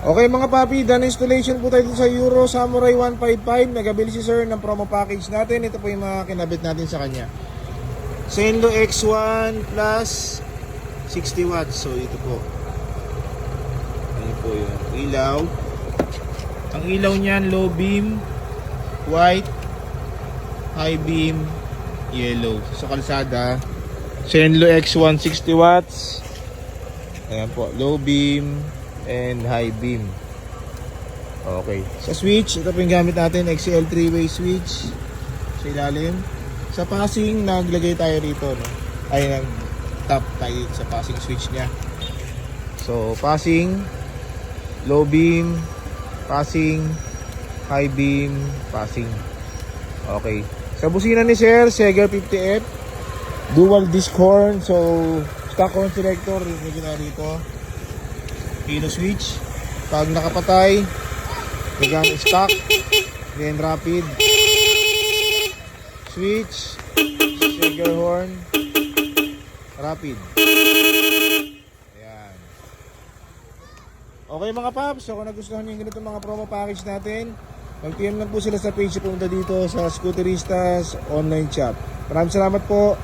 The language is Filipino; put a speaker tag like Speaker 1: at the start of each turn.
Speaker 1: Okay mga papi, done installation po tayo dito sa Euro Samurai 155. Nagabili si sir ng promo package natin. Ito po yung mga kinabit natin sa kanya. Senlo X1 plus 60 watts. So ito po. Ayan po yung ilaw. Ang ilaw niyan low beam, white, high beam, yellow. Sa kalsada, Senlo X1 60 watts. Ayan po, low beam and high beam. Okay. Sa switch, ito po yung gamit natin, XL 3-way switch. Sa ilalim. Sa passing, naglagay tayo rito, no? Ay, nag-tap tayo sa passing switch niya. So, passing, low beam, passing, high beam, passing. Okay. Sa busina ni Sir, Seger 50F. Dual disc horn. So, stock horn selector, yung na rito. Kilo switch. Pag nakapatay, nagamit stock, then rapid switch, Seger horn, rapid. Ayan. Okay mga paps, so kung nagustuhan nyo yung ganito mga promo package natin, mag-PM lang po sila sa page punta dito sa Scooteristas online shop. Maraming salamat po.